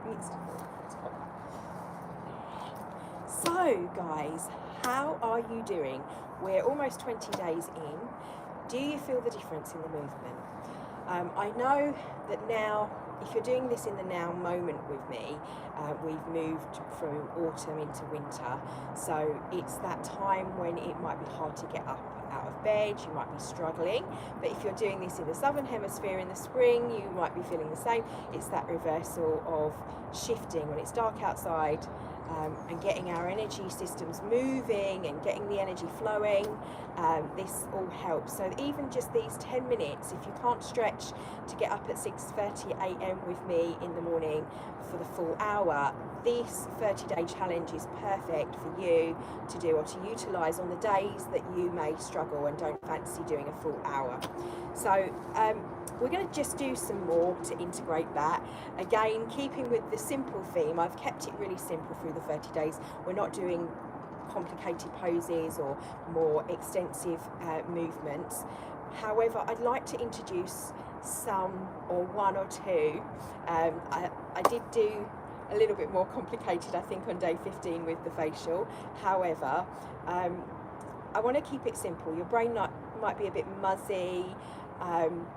mixed. So guys, how are you doing? We're almost 20 days in. Do you feel the difference in the movement? I know that now, if you're doing this in the now moment with me, we've moved from autumn into winter, so it's that time when it might be hard to get up out of bed, you might be struggling. But if you're doing this in the southern hemisphere in the spring, you might be feeling the same. It's that reversal of shifting when it's dark outside, and getting our energy systems moving and getting the energy flowing. This all helps. So even just these 10 minutes, if you can't stretch to get up at 6:30 a.m. with me in the morning for the full hour, this 30-day challenge is perfect for you to do or to utilise on the days that you may struggle and don't fancy doing a full hour. So we're going to just do some more to integrate that. Again, keeping with the simple theme, I've kept it really simple through the 30 days. We're not doing complicated poses or more extensive movements. However, I'd like to introduce some, or one or two. I did do a little bit more complicated, I think, on day 15 with the facial. However, I want to keep it simple. Your brain might be a bit muzzy,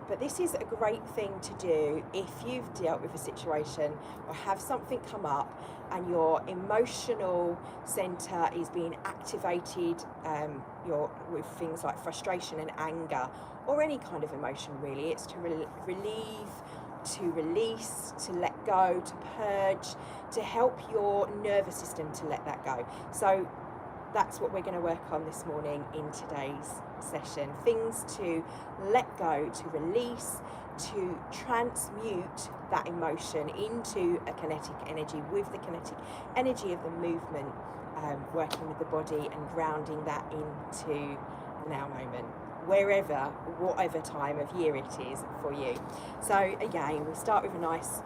but this is a great thing to do if you've dealt with a situation or have something come up and your emotional center is being activated, with things like frustration and anger, or any kind of emotion really. It's to relieve, to release, to let go, to purge, to help your nervous system to let that go. So that's what we're going to work on this morning in today's session. Things to let go, to release, to transmute that emotion into a kinetic energy with the kinetic energy of the movement, working with the body and grounding that into the now moment, wherever, whatever time of year it is for you. So again, we start with a nice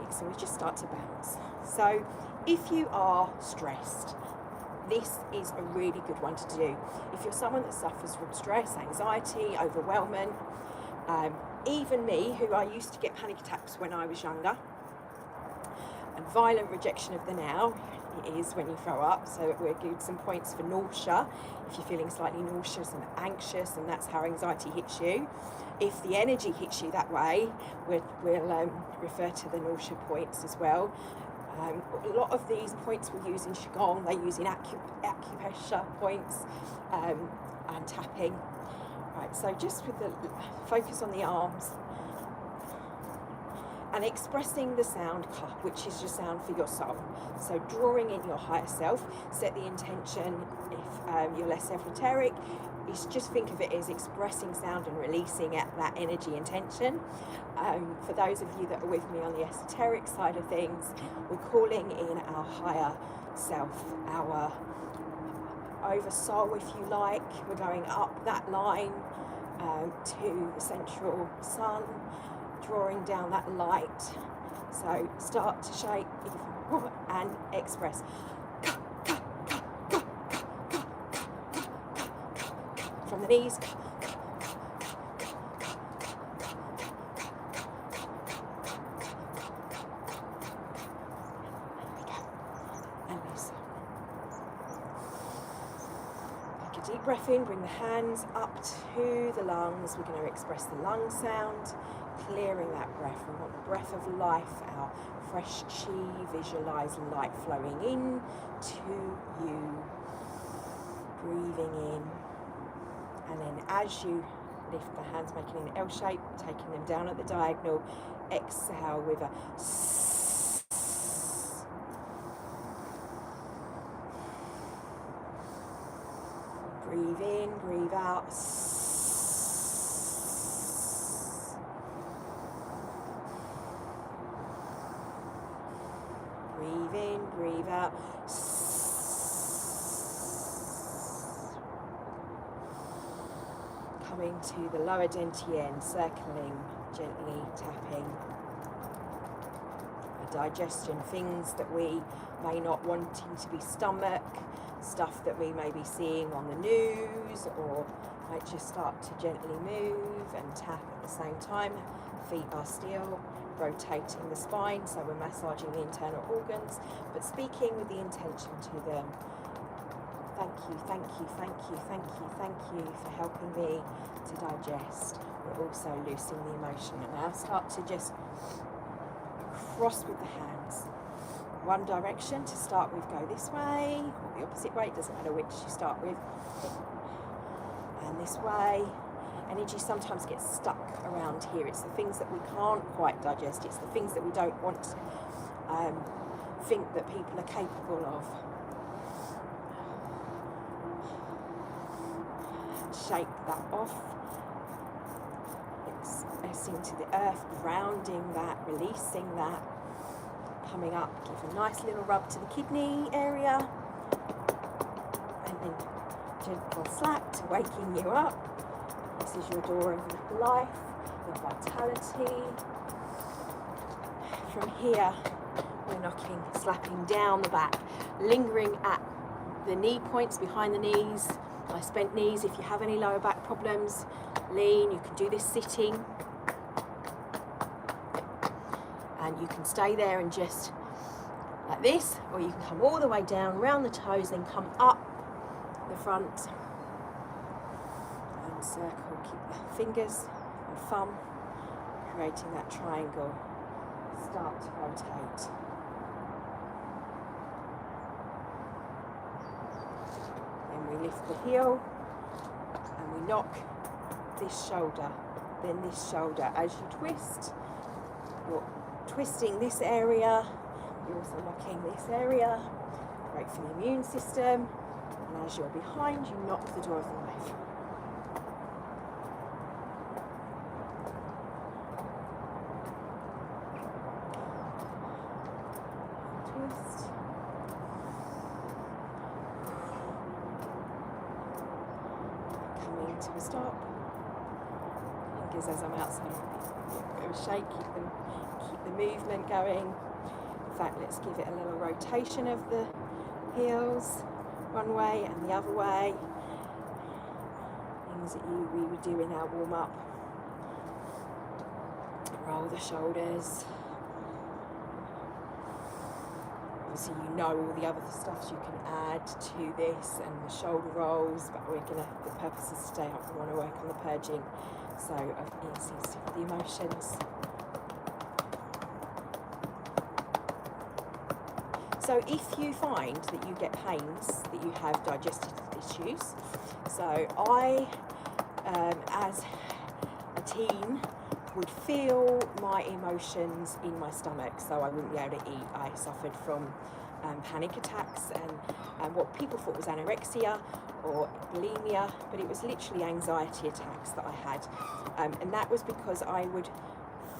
mix and we just start to bounce. So if you are stressed, this is a really good one to do. If you're someone that suffers from stress, anxiety, overwhelmment, even me, who I used to get panic attacks when I was younger, and violent rejection of the now, it is when you throw up. So we'll give some points for nausea, if you're feeling slightly nauseous and anxious, and that's how anxiety hits you. If the energy hits you that way, we'll refer to the nausea points as well. A lot of these points we use in Qigong, they use in acupressure points, and tapping. Right, so just with the focus on the arms and expressing the sound ka, which is your sound for your soul. So drawing in your higher self, set the intention. If you're less esoteric, is just think of it as expressing sound and releasing at that energy intention. For those of you that are with me on the esoteric side of things, we're calling in our higher self, our oversoul, if you like. We're going up that line to the central sun, drawing down that light. So start to shake and express. From the knees. And loose. Take a deep breath in, bring the hands up to the lungs. We're going to express the lung sound, clearing that breath. We want the breath of life, our fresh chi. Visualize light flowing in to you. Breathing in. And then as you lift the hands, making an L shape, taking them down at the diagonal, exhale with a breathe in, breathe out. Breathe in, breathe out. Coming to the lower dantian, circling, gently tapping. Digestion, things that we may not wanting to be stomach, stuff that we may be seeing on the news, or might just start to gently move and tap at the same time. Feet are still, rotating the spine, so we're massaging the internal organs, but speaking with the intention to them. Thank you, thank you, thank you, thank you, thank you for helping me to digest. We're also loosening the emotion. And now start to just cross with the hands. One direction to start with, go this way, or the opposite way, it doesn't matter which you start with. And this way. Energy sometimes gets stuck around here. It's the things that we can't quite digest. It's the things that we don't want to think that people are capable of. Shake that off. Expressing to the earth, grounding that, releasing that. Coming up, give a nice little rub to the kidney area. And then gentle slap to waking you up. This is your door of life, your vitality. From here, we're slapping down the back, lingering at the knee points behind the knees. Nice bent knees. If you have any lower back problems, lean. You can do this sitting. And you can stay there and just like this, or you can come all the way down, around the toes, then come up the front. Circle, keep the fingers and thumb, creating that triangle. Start to rotate. Then we lift the heel and we knock this shoulder, then this shoulder. As you twist, you're twisting this area, you're also knocking this area. Great for the immune system. And as you're behind, you knock the door of the life. To a stop. Fingers as I'm outside. A bit of a shake, keep the movement going. In fact, let's give it a little rotation of the heels, one way and the other way. Things that we would do in our warm up. Roll the shoulders. So you know all the other stuff you can add to this, and the shoulder rolls, but the purpose is today we want to work on the purging, so of easing the emotions. So if you find that you get pains, that you have digestive issues, so I, as a teen, would feel my emotions in my stomach, so I wouldn't be able to eat. I suffered from panic attacks and what people thought was anorexia or bulimia, but it was literally anxiety attacks that I had, and that was because I would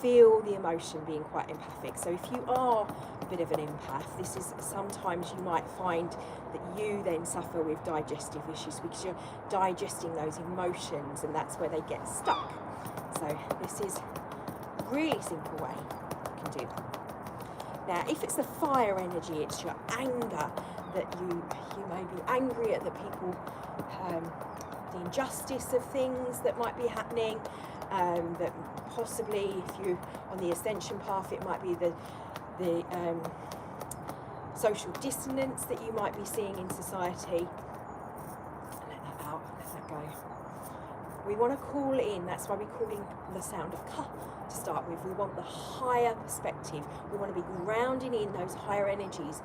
feel the emotion, being quite empathic. So if you are a bit of an empath, this is sometimes you might find that you then suffer with digestive issues because you're digesting those emotions, and that's where they get stuck. So this is a really simple way you can do that. Now, if it's the fire energy, it's your anger, that you may be angry at the people, the injustice of things that might be happening, that possibly if you're on the ascension path, it might be the social dissonance that you might be seeing in society. Let that out, let that go. We want to call in, that's why we call in the sound of ka to start with. We want the higher perspective. We want to be grounding in those higher energies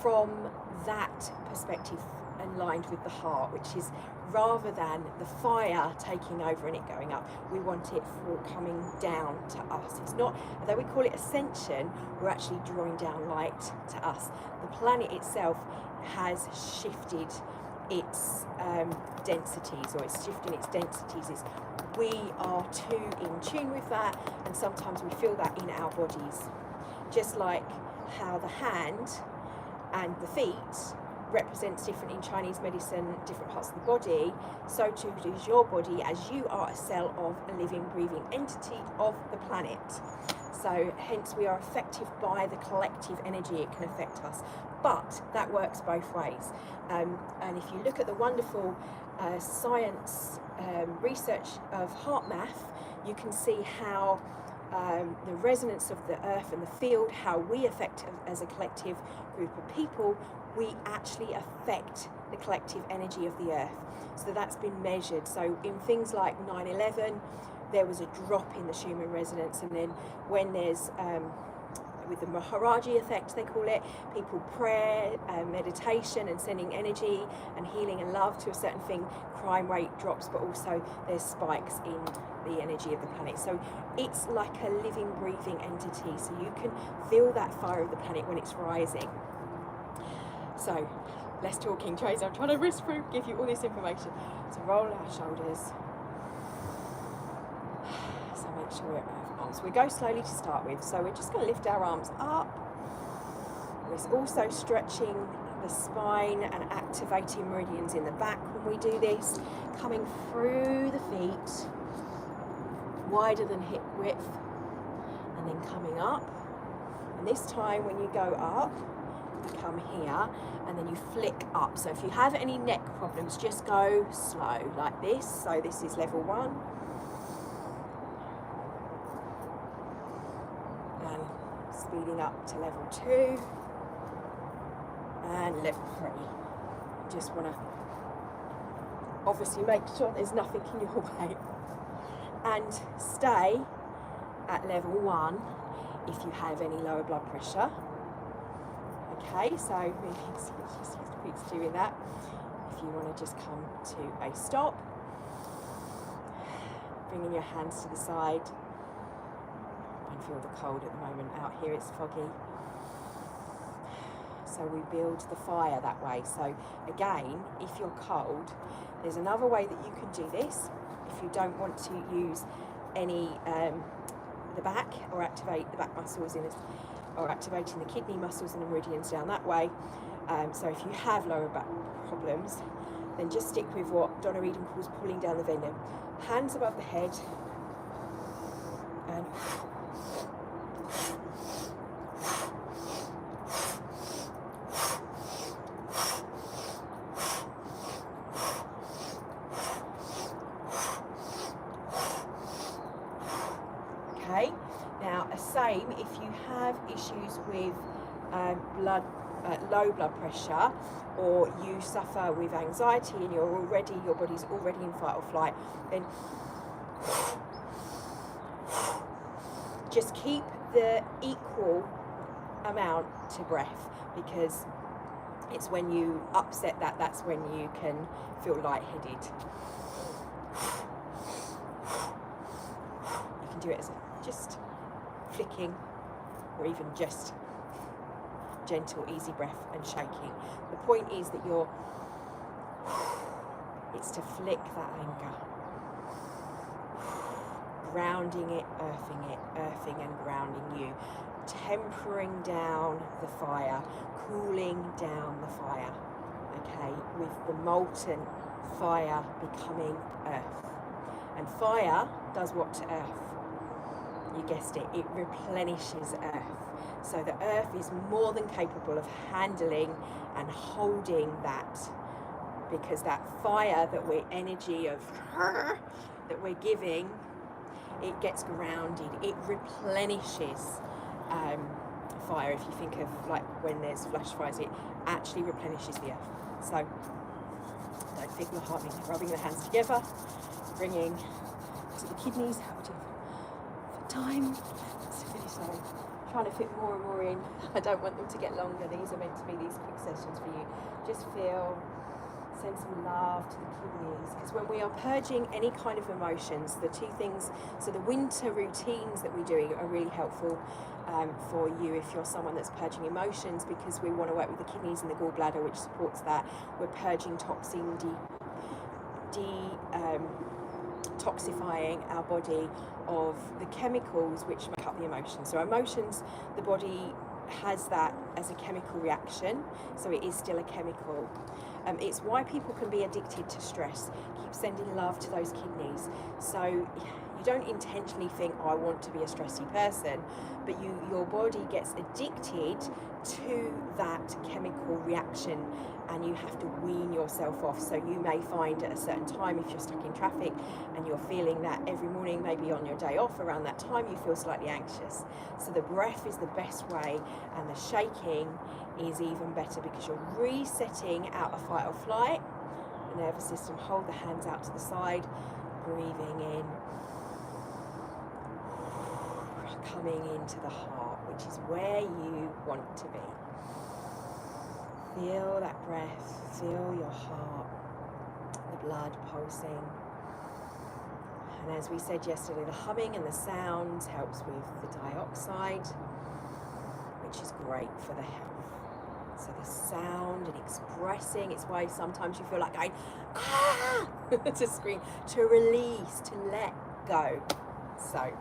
from that perspective aligned with the heart, which is rather than the fire taking over and it going up, we want it for coming down to us. It's not, although we call it ascension, we're actually drawing down light to us. The planet itself has shifted its densities, or it's shifting its densities. We are too in tune with that, and sometimes we feel that in our bodies. Just like how the hand and the feet represents different in Chinese medicine, different parts of the body, so too does your body, as you are a cell of a living, breathing entity of the planet. So hence we are affected by the collective energy. It can affect us, but that works both ways. And if you look at the wonderful science research of heart math, you can see how the resonance of the earth and the field, how we affect as a collective group of people, we actually affect the collective energy of the earth. So that's been measured. So in things like 9/11, there was a drop in the Schumann resonance, and then when there's with the Maharaji effect, they call it, people prayer, meditation and sending energy and healing and love to a certain thing, crime rate drops, but also there's spikes in the energy of the planet. So it's like a living, breathing entity. So you can feel that fire of the planet when it's rising. So less talking, Trace. I'm trying to whisper, give you all this information. So roll our shoulders. So make sure we're arms. We go slowly to start with. So we're just going to lift our arms up. We're also stretching the spine and activating meridians in the back when we do this. Coming through the feet, wider than hip width, and then coming up. And this time when you go up, you come here and then you flick up. So if you have any neck problems, just go slow like this. So this is level 1. And speeding up to level 2. And level 3. Just want to obviously make sure there's nothing in your way. And stay at level 1 if you have any lower blood pressure. Okay, so maybe it's doing that. If you want to just come to a stop, bringing your hands to the side, and feel the cold at the moment. Out here it's foggy. So we build the fire that way. So again, if you're cold, there's another way that you can do this. If you don't want to use any the back or activate the back muscles or activating the kidney muscles and the meridians down that way. So if you have lower back problems, then just stick with what Donna Eden calls pulling down the venom. Hands above the head and okay. Now, same if you have issues with low blood pressure, or you suffer with anxiety and your body's already in fight or flight, then just keep the equal amount to breath, because it's when you upset that's when you can feel lightheaded. You can do it as just flicking, or even just gentle, easy breath and shaking. The point is that it's to flick that anger. Grounding it, earthing and grounding you. Tempering down the fire, cooling down the fire. Okay, with the molten fire becoming earth. And fire does what to earth? You guessed it, it replenishes earth. So the earth is more than capable of handling and holding that, because that fire that that we're giving, it gets grounded, it replenishes fire. If you think of like when there's flash fires, it actually replenishes the earth. So don't think your heart means rubbing the hands together, bringing to the kidneys. How would you for time? So trying to fit more and more in. I don't want them to get longer. These are meant to be these quick sessions for you. Just send some love to the kidneys, because when we are purging any kind of emotions, the two things, so the winter routines that we're doing are really helpful for you if you're someone that's purging emotions, because we want to work with the kidneys and the gallbladder, which supports that. We're purging toxin, detoxifying our body of the chemicals which make up the emotions. So emotions, the body has that as a chemical reaction, so it is still a chemical. It's why people can be addicted to stress. Keep sending love to those kidneys. So you You don't intentionally think, oh, I want to be a stressy person, but your body gets addicted to that chemical reaction, and you have to wean yourself off. So you may find at a certain time, if you're stuck in traffic and you're feeling that every morning, maybe on your day off around that time, you feel slightly anxious. So the breath is the best way, and the shaking is even better, because you're resetting out of fight or flight. The nervous system, hold the hands out to the side, breathing in, coming into the heart, which is where you want to be. Feel that breath, feel your heart, the blood pulsing. And as we said yesterday, the humming and the sounds helps with the dioxide, which is great for the health. So the sound and expressing, it's why sometimes you feel like going, ah, to scream, to release, to let go. So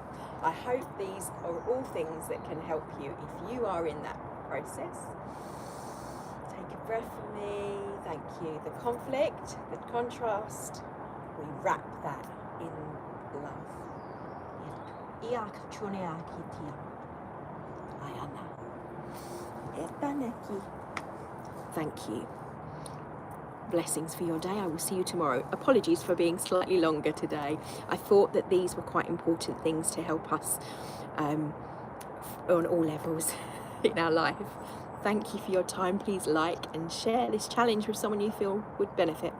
I hope these are all things that can help you if you are in that process. Take a breath from me. Thank you. The conflict, the contrast, we wrap that in love. Thank you. Blessings for your day. I will see you tomorrow. Apologies for being slightly longer today. I thought that these were quite important things to help us on all levels in our life. Thank you for your time. Please like and share this challenge with someone you feel would benefit.